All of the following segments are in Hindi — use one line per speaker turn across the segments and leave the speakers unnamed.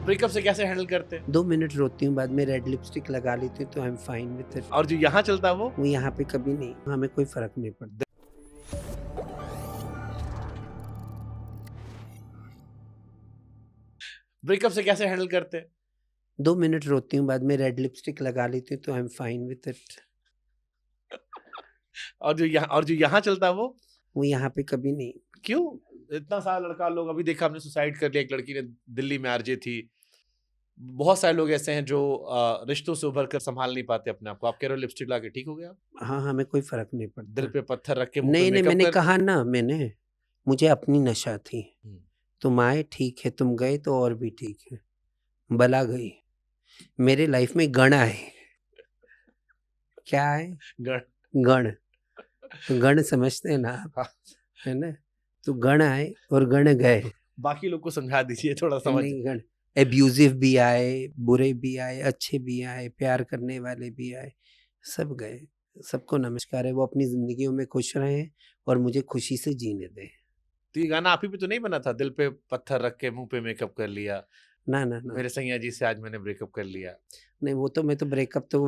ब्रेकअप से कैसे हैंडल करते हैं?
2 मिनट रोती हूँ, बाद में रेड लिपस्टिक लगा लेती हूँ, तो I am fine with it.
और जो यहाँ चलता है वो
यहाँ पे कभी नहीं, हमें कोई फ़र्क नहीं पड़ता।
ब्रेकअप से कैसे हैंडल करते हैं?
2 मिनट रोती हूँ, बाद में रेड लिपस्टिक लगा लेती हूँ, तो I am fine with it.
और जो यहाँ चलता है
वो यहाँ पे कभी नहीं।
क्यों? इतना सारा लड़का लोग अभी देखा हमने सुसाइड कर लिया, एक लड़की ने दिल्ली में आरजे थी। बहुत सारे लोग ऐसे हैं जो रिश्तों से उभर कर संभाल नहीं पाते अपने आप को। आप कह रहे हो लिपस्टिक लगा के ठीक हो गया?
हाँ, हमें कोई फ़र्क नहीं पड़ता।
दिल पे पत्थर रख के मुंह पे
नहीं,
मेकअप
मैंने
कर
कहा ना मुझे अपनी नशा थी।
हम्म,
तुम आए ठीक है, तुम गए तो और भी ठीक है। बला गई। मेरे लाइफ में गण आए। क्या आए?
गण
गण। तो गण समझते हैं ना आप,
हाँ,
है ना? तो गण आए और गण गए।
बाकी लोग को समझा दीजिए थोड़ा समझ।
नहीं, गण एब्यूजिव भी आए, बुरे भी आए, अच्छे भी आए, प्यार करने वाले भी आए, सब गए। सबको नमस्कार है, वो अपनी ज़िंदगियों में खुश रहें और मुझे खुशी से जीने दें।
तो ये गाना आप ही पे तो नहीं बना था, दिल पे पत्थर रख के मुंह पे मेकअप कर लिया,
ना, ना, ना।
मेरे सैया जी से आज मैंने ब्रेकअप कर लिया?
नहीं, वो तो मैं तो ब्रेकअप तो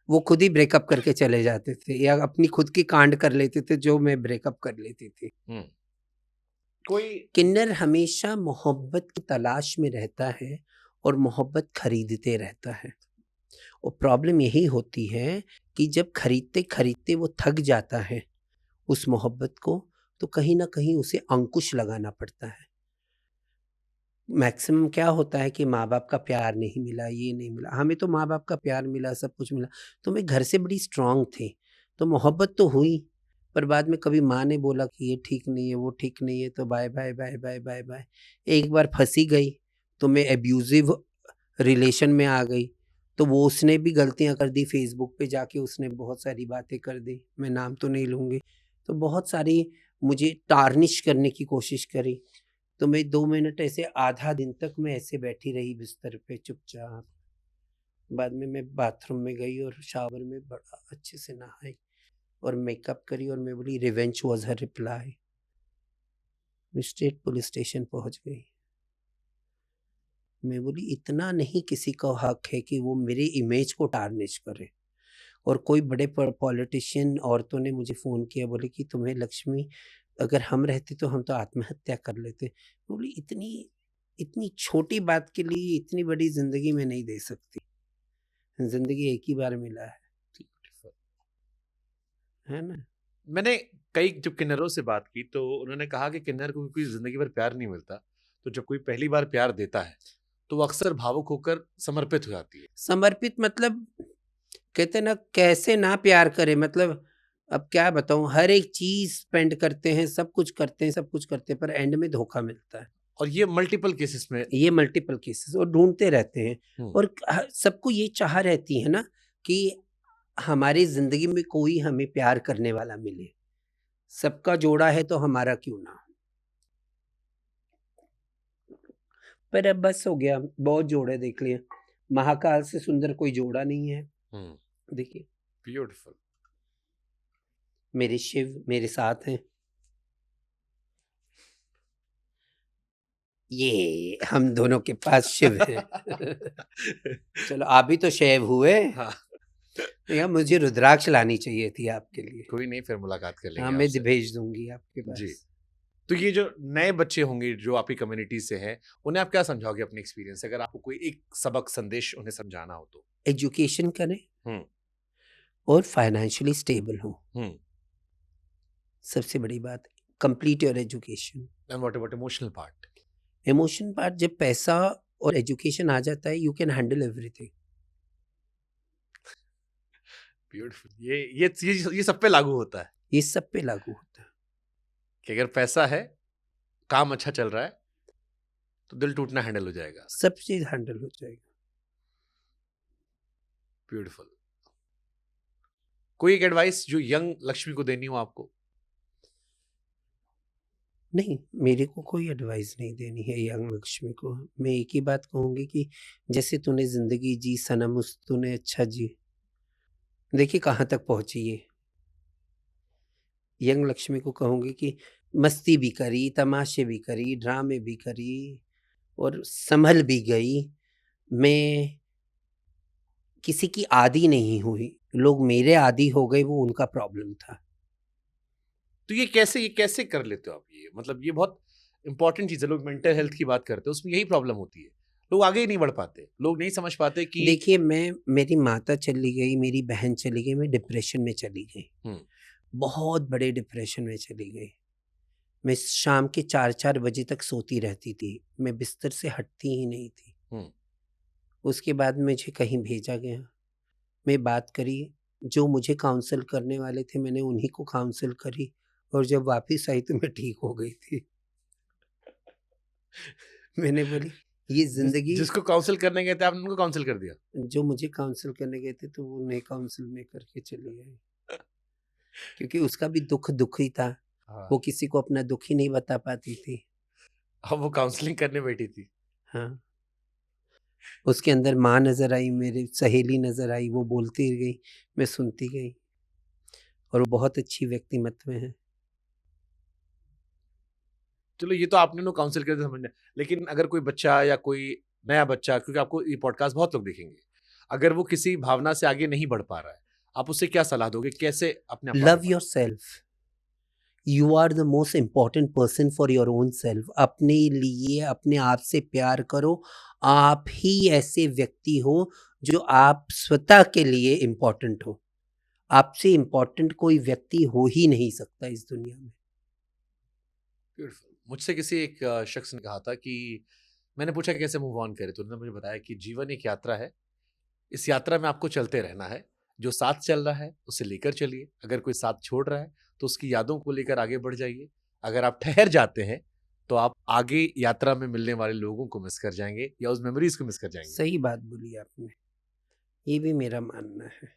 वो खुद ही ब्रेकअप करके चले जाते थे या अपनी खुद की कांड कर लेते थे, जो मैं ब्रेकअप कर लेती थी।
कोई
किन्नर हमेशा मोहब्बत की तलाश में रहता है और मोहब्बत खरीदते रहता है। और प्रॉब्लम यही होती है कि जब खरीदते-खरीदते वो थक जाता है उस मोहब्बत को, तो कहीं न कहीं उसे अंकुश लगाना पड़ता है। मैक्सिमम क्या होता है कि माँ-बाप का प्यार नहीं मिला, ये नहीं मिला। हमें तो माँ-बाप का प्यार मिला, सब कुछ मिला। तो मैं घर से बड़ी स्ट्रॉन्ग थी, तो मोहब्बत तो हुई, पर बाद में कभी माँ ने बोला कि ये ठीक नहीं है, वो ठीक नहीं है, तो bye, bye, bye, bye, bye, bye. एक बार फँसी गई, तो मैं एब्यूज़िव रिलेशन में आ गई, तो वो उसने भी गलतियाँ कर दी, फ़ेसबुक पे जाके उसने बहुत सारी बातें कर दी, मैं नाम तो नहीं लूँगी। तो बहुत सारी मुझे टार्निश करने की कोशिश करी। तो मैं 2 मिनट ऐसे आधा दिन तक मैं ऐसे बैठी रही बिस्तर पे चुपचाप। बाद में मैं बाथरूम में गई और शावर में बड़ा अच्छे से नहाई और मेकअप करी और मैं बोली रिवेंज वाज़ हर रिप्लाई। मैं स्ट्रेट पुलिस स्टेशन पहुँच गई। मैं बोली इतना नहीं किसी का हक है कि वो मेरी इमेज को टार्निश करे। और कोई बड़े पॉलिटिशियन औरतों ने मुझे फ़ोन किया, बोले कि तुम्हें लक्ष्मी, अगर हम रहते तो हम तो आत्महत्या कर लेते। बोली इतनी इतनी छोटी बात के लिए इतनी बड़ी ज़िंदगी में नहीं दे सकती। ज़िंदगी एक ही बार मिला है ना?
मैंने कई जब किन्नरों से बात की तो उन्होंने कहा कि किन्नर को कोई जिंदगी भर प्यार नहीं मिलता, तो जब कोई पहली बार प्यार देता है तो वो अक्सर भावुक होकर समर्पित हो जाती है।
समर्पित मतलब कहते हैं ना कैसे ना प्यार करें, मतलब अब क्या बताऊँ, हर एक चीज़ स्पेंड करते हैं, सब कुछ करते हैं, सब कुछ करते हैं, पर एंड में धोखा मिलता है।
और ये मल्टीपल केसेस में
ये मल्टीपल केसेस और ढूँढते रहते हैं
हम्म,
और सबको ये चाह रहती है ना कि हमारी ज़िंदगी में कोई हमें प्यार करने वाला मिले। सबका जोड़ा है तो हमारा क्यों ना हो? पर अब बस हो गया, बहुत जोड़े देख लिए। महाकाल से सुंदर कोई जोड़ा नहीं है। देखिए,
ब्यूटीफुल।
मेरे शिव मेरे साथ हैं। ये हम दोनों के पास शिव हैं। चलो आप भी तो शैव हुए।
हाँ,
या मुझे रुद्राक्ष लानी चाहिए थी आपके लिए।
कोई नहीं, फिर मुलाकात कर
हाँ,
लेंगे
मैं
आपसे।
भेज दूँगी आपके
जी।
पास।
तो ये जो नए बच्चे होंगे जो आपकी कम्युनिटी से हैं, उन्हें आप क्या समझाओगे अपने एक्सपीरियंस से, अगर आपको कोई एक सबक संदेश उन्हें समझाना हो तो?
एजुकेशन करें
हम्म
और फाइनेंशियली स्टेबल हों।
हम्म
सबसे बड़ी बात, complete your education.
And what about emotional part?
Emotion part, जब पैसा और एजुकेशन आ जाता है, you can handle everything.
Beautiful. ये सब पे लागू होता है
ये सब पे लागू होता है।
कि अगर पैसा है, काम अच्छा चल रहा है, तो दिल टूटना हैंडल हो जाएगा।
सब चीज़ हैंडल हो जाएगी।
ब्यूटीफुल। कोई एक एडवाइस जो यंग लक्ष्मी को देनी हो आपको?
नहीं, मेरे को कोई एडवाइस नहीं देनी है यंग लक्ष्मी को। मैं एक ही बात कहूँगी कि जैसे तूने ज़िंदगी जी सनम, उस तूने अच्छा जी। देखिए कहाँ तक पहुँची ये। यंग लक्ष्मी को कहूँगी कि मस्ती भी करी, तमाशे भी करी, ड्रामे भी करी, और संभल भी गई। मैं किसी की आदी नहीं हुई, लोग मेरे आदी हो गए, वो उनका प्रॉब्लम था।
तो ये कैसे कर लेते हो आप ये? मतलब ये बहुत इंपॉर्टेंट चीज़ है, लोग मेंटल हेल्थ की बात करते हैं, उसमें यही प्रॉब्लम होती है। लोग आगे ही नहीं बढ़ पाते, लोग नहीं समझ पाते कि
देखिए, मेरी माता चली गई, मेरी बहन चली गई, मैं डिप्रेशन में चली गई,
हुँ,
बहुत बड़े डिप्रेशन में चली गई। मैं शाम के 4-4 बजे तक सोती रहती थी, मैं बिस्तर से हटती ही नहीं थी।
हुँ।
उसके बाद मुझे कहीं भेजा गया, मैं बात करी, जो मुझे काउंसल करने वाले थे मैंने उन्हीं को काउंसल करी, और जब वापस आई तो मैं ठीक हो गई थी। मैंने बोली ये ज़िंदगी,
जिसको काउंसल करने गए थे आपने उनको काउंसल कर दिया?
जो मुझे काउंसल करने गए थे तो वो उन्हें काउंसल में करके चली आई, क्योंकि उसका भी दुःख ही था,
हाँ,
वो किसी को अपना दुःख ही नहीं बता पाती थी।
अब वो काउंसलिंग करने बैठी थी।
हाँ, उसके अंदर माँ नज़र आई, मेरी सहेली नज़र आई, वो बोलती गई, मैं सुनती गई, और वो बहुत अच्छी व्यक्तिमत्व है।
चलो ये तो आपने उन्हें काउंसल करके समझना है। लेकिन अगर कोई बच्चा या कोई नया बच्चा, क्योंकि आपको ये पॉडकास्ट बहुत लोग देखेंगे, अगर वो किसी भावना से आगे नहीं बढ़ पा रहा है, आप उसे क्या सलाह दोगे? कैसे अपने आप को आगे
love yourself, you are the most important person for your own self. अपने लिए अपने आप से प्यार करो, आप ही ऐसे व्यक्ति हो जो आप स्वतः के लिए इम्पॉर्टेंट हो। आपसे इम्पॉर्टेंट कोई व्यक्ति हो ही नहीं सकता इस दुनिया में।
ब्यूटीफुल। मुझसे किसी एक शख्स ने कहा था कि मैंने पूछा कि कैसे मूव ऑन करें, तो उन्होंने मुझे बताया कि जीवन एक यात्रा है, इस यात्रा में आपको चलते रहना है, जो साथ चल रहा है उसे लेकर चलिए, अगर कोई साथ छोड़ रहा है तो उसकी यादों को लेकर आगे बढ़ जाइए, अगर आप ठहर जाते हैं तो आप आगे यात्रा में मिलने वाले लोगों को मिस कर जाएंगे या उस मेमोरीज को मिस कर जाएंगे।
सही बात बोली आपने, ये भी मेरा मानना है।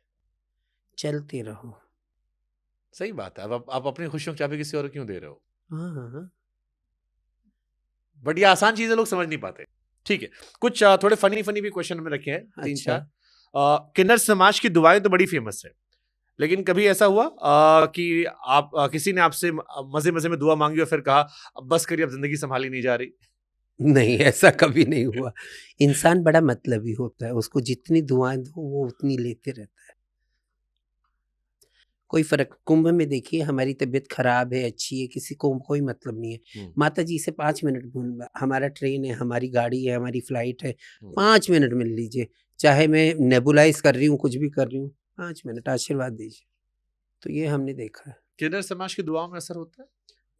चलते रहो।
सही बात है। अब आप अपनी खुशियों की चाबी किसी और को क्यों दे रहे हो?
हाँ, हाँ, हाँ।
बट ये आसान चीजें लोग समझ नहीं पाते। ठीक है, कुछ थोड़े फनी फनी भी क्वेश्चन में रखे हैं, तीन
अच्छा।
चार। किन्नर समाज की दुआएं तो बड़ी फेमस है, लेकिन कभी ऐसा हुआ कि आप किसी ने आपसे मजे मजे में दुआ मांगी और फिर कहा अब बस करिए, अब जिंदगी संभाली नहीं जा रही?
नहीं, ऐसा कभी नहीं हुआ। इंसान बड़ा मतलबी होता है, उसको जितनी दुआएँ दो वो उतनी लेते रहता है। कोई फ़र्क, कुंभ में देखिए हमारी तबीयत ख़राब है, अच्छी है, किसी को कोई मतलब नहीं है।
हम्म,
माता जी से 5 मिनट बोलूँगा, हमारा ट्रेन है, हमारी गाड़ी है, हमारी फ़्लाइट है,
हम्म।
5 मिनट मिल लीजिए। चाहे मैं नेबुलाइज़ कर रही हूँ, कुछ भी कर रही हूँ, 5 मिनट आशीर्वाद दीजिए। तो ये हमने देखा है।
किन्नर समाज की दुआओं में असर होता है?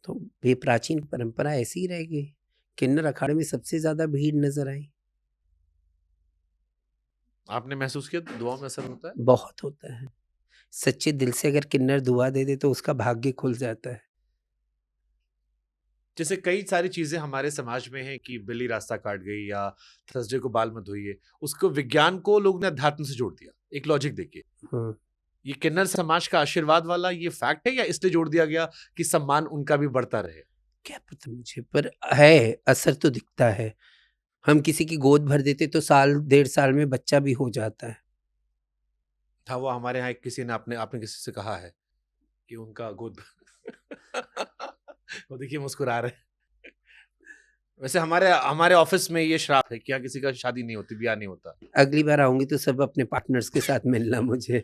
तो ये प्राचीन परंपरा ऐसी ही रह गई। किन्नर अखाड़े में सबसे ज़्यादा भीड़ नज़र आई।
आपने महसूस किया दुआओं में असर होता है?
बहुत होता है। सच्चे दिल से अगर किन्नर दुआ दे दे तो उसका भाग्य खुल जाता है।
जैसे कई सारी चीजें हमारे समाज में हैं कि बिल्ली रास्ता काट गई या थर्सडे को बाल मत धोइए, उसको विज्ञान को लोग ने अध्यात्म से जोड़ दिया, एक लॉजिक देखिए।
हाँ।
ये किन्नर समाज का आशीर्वाद वाला ये फैक्ट है या इसलिए जोड़ दिया गया कि सम्मान उनका भी बढ़ता रहे?
क्या पता मुझे, पर है, असर तो दिखता है। हम किसी की गोद भर देते तो साल, 1.5 साल में बच्चा भी हो जाता है।
था वो हमारे यहाँ एक किसी ने आपने आपने किसी से कहा है कि उनका गोद वो देखिए मुस्कुरा रहे हैं। वैसे हमारे हमारे ऑफिस में ये श्राप है कि यहाँ किसी का शादी नहीं होती, ब्याह नहीं होता।
अगली बार आऊँगी तो सब अपने पार्टनर्स के साथ मिलना मुझे।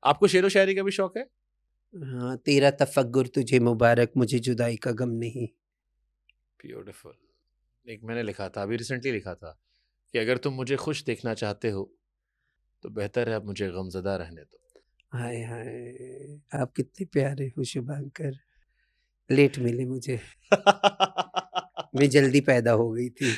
आपको शेरो शायरी का भी शौक है?
हाँ, तेरा तफक्कुर तुझे मुबारक, मुझे जुदाई का गम नहीं।
ब्यूटीफुल। एक मैंने लिखा था, अभी रिसेंटली लिखा था कि अगर तुम मुझे खुश देखना चाहते हो तो बेहतर है अब मुझे गमज़दा रहने दो।
हाय हाय! आप कितने प्यारे हो शुभांकर। लेट मिले मुझे, मैं जल्दी पैदा हो गई थी।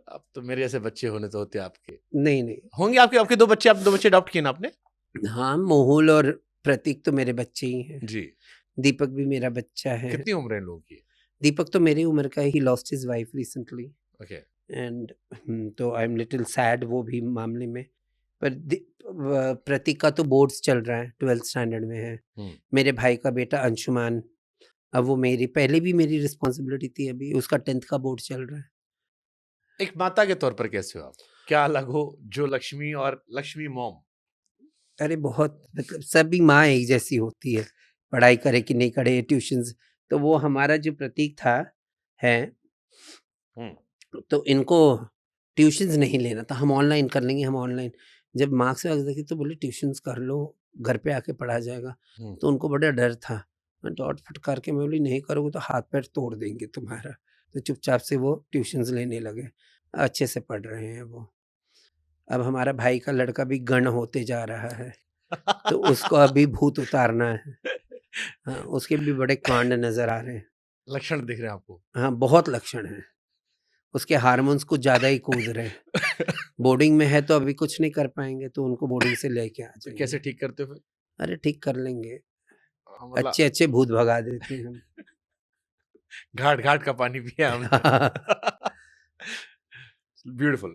अब तो मेरे जैसे बच्चे होने तो होते आपके।
नहीं, नहीं।
होंगे आपके, आपके 2 बच्चे, आप 2 बच्चे अडॉप्ट किए ना आपने?
हाँ, मोहुल और प्रतीक तो मेरे बच्चे ही हैं।
जी।
दीपक भी मेरा बच्चा है।
कितनी उम्र है इन लोगों की?
दीपक तो मेरी उम्र का है, he lost his wife recently
okay.
And तो आई एम लिटिल सैड वो भी मामले में। पर प्रतीक का तो बोर्ड्स चल रहा है, 12th स्टैंडर्ड में है।
हुँ।
मेरे भाई का बेटा अंशुमान, अब वो मेरी पहले भी मेरी रिस्पॉन्सिबिलिटी थी, अभी उसका 10th का बोर्ड चल रहा है।
एक माता के तौर पर कैसे हो आप? क्या अलग हो जो लक्ष्मी और लक्ष्मी मॉम?
अरे बहुत, मतलब सभी माँ एक जैसी होती है, पढ़ाई करे कि नहीं करे, ट्यूशंस। तो वो हमारा जो प्रतीक था, हैं,
हुँ।
तो इनको ट्यूशन्स नहीं लेना था, हम ऑनलाइन कर लेंगे, हम ऑनलाइन। जब मार्क्स वगैरह देखे तो बोले ट्यूशन्स कर लो, घर पे आके पढ़ा जाएगा।
हुँ।
तो उनको बड़ा डर था। मैं डॉट फटकार के मैं बोली नहीं करोगे तो हाथ-पैर तोड़ देंगे तुम्हारा। तो चुपचाप से वो ट्यूशन्स लेने लगे। अच्छे से पढ़ रहे हैं वो। अब हमारा भाई का लड़का भी गण होते जा रहा है, तो उसको अभी भूत उतारना है। हाँ, उसके भी बड़े कांड नज़र आ रहे हैं।
लक्षण दिख रहे हैं आपको।
हाँ, बहुत लक्षण हैं। उसके हार्मोन्स कुछ ज़्यादा ही कूद रहे हैं। बोर्डिंग में है तो अभी कुछ नहीं कर पाएँगे, तो उनको बोर्डिंग से लेके आ
तो कैसे
जाएँगे।
ठीक करते हो फिर?
अरे ठीक कर लेंगे,
मतलब
अच्छे-अच्छे भूत भगा देते हैं हम।
घाट-घाट का पानी पिया हमने। ब्यूटीफुल।